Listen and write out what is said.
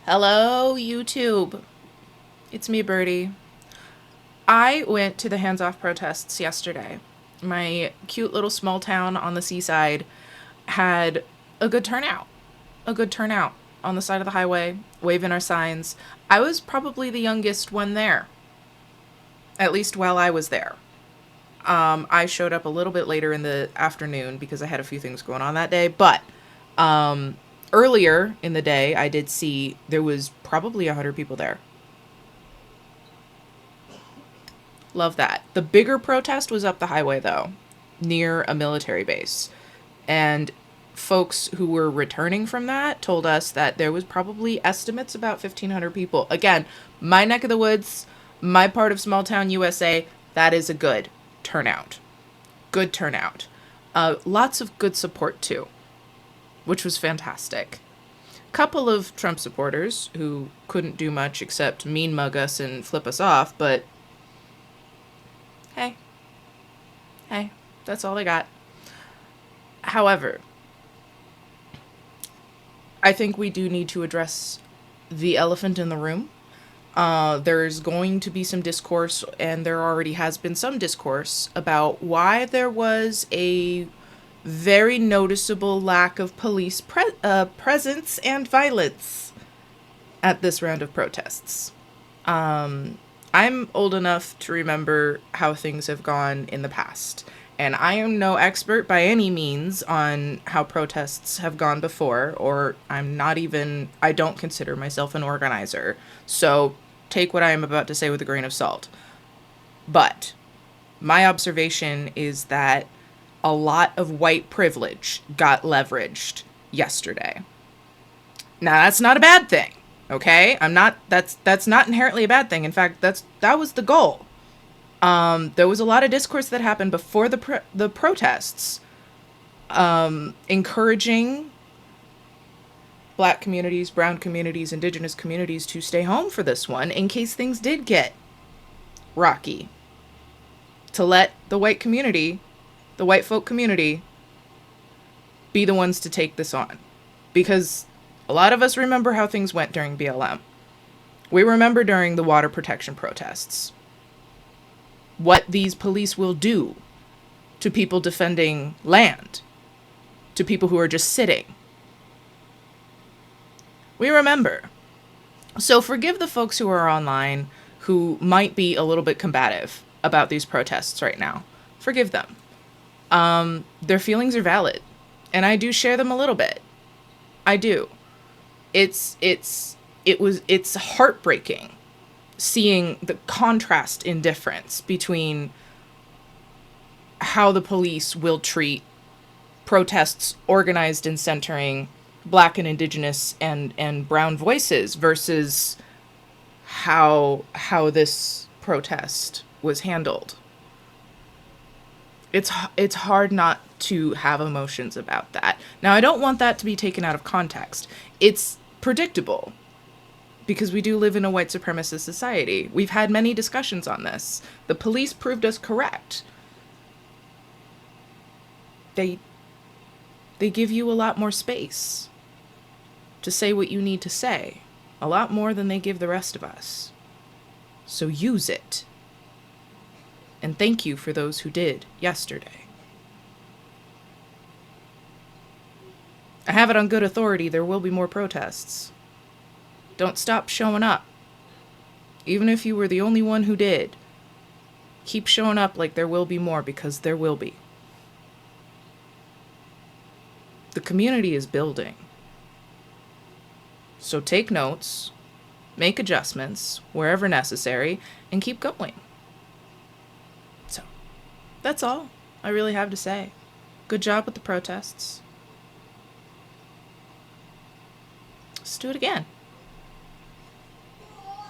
Hello, YouTube. It's me, Birdie. I went to the hands off protests yesterday. My cute little small town on the seaside had a good turnout. A good turnout on the side of the highway, waving our signs. I was probably the youngest one there, at least while I was there. I showed up a little bit later in the afternoon because I had a few things going on that day, but earlier in the day, I did see there was probably 100 people there. Love that. The bigger protest was up the highway, though, near a military base. And folks who were returning from that told us that there was probably estimates about 1,500 people. Again, my neck of the woods, my part of small town USA, that is a good turnout. Good turnout. Lots of good support, too, which was fantastic. Couple of Trump supporters who couldn't do much except mean mug us and flip us off, but hey, hey, that's all I got. However, I think we do need to address the elephant in the room. There's going to be some discourse, and there already has been some discourse, about why there was a very noticeable lack of police presence and violence at this round of protests. I'm old enough to remember how things have gone in the past. And I am no expert by any means on how protests have gone before, or I don't consider myself an organizer. So take what I am about to say with a grain of salt. But my observation is that a lot of white privilege got leveraged yesterday. Now, that's not a bad thing. Okay? That's not inherently a bad thing. In fact, that was the goal. There was a lot of discourse that happened before the protests, encouraging Black communities, brown communities, indigenous communities to stay home for this one in case things did get rocky. To let the white community, the white folk community, be the ones to take this on. Because a lot of us remember how things went during BLM. We remember during the water protection protests what these police will do to people defending land, to people who are just sitting. We remember. So forgive the folks who are online who might be a little bit combative about these protests right now. Forgive them. Their feelings are valid, and I do share them a little bit. I do. It's heartbreaking seeing the contrast in difference between how the police will treat protests organized and centering Black and indigenous and brown voices versus how this protest was handled. It's hard not to have emotions about that. Now, I don't want that to be taken out of context. It's predictable because we do live in a white supremacist society. We've had many discussions on this. The police proved us correct. They give you a lot more space to say what you need to say, a lot more than they give the rest of us. So use it. And thank you for those who did yesterday. I have it on good authority, there will be more protests. Don't stop showing up. Even if you were the only one who did, keep showing up like there will be more, because there will be. The community is building. So take notes, make adjustments wherever necessary, and keep going. So, that's all I really have to say. Good job with the protests. Let's do it again.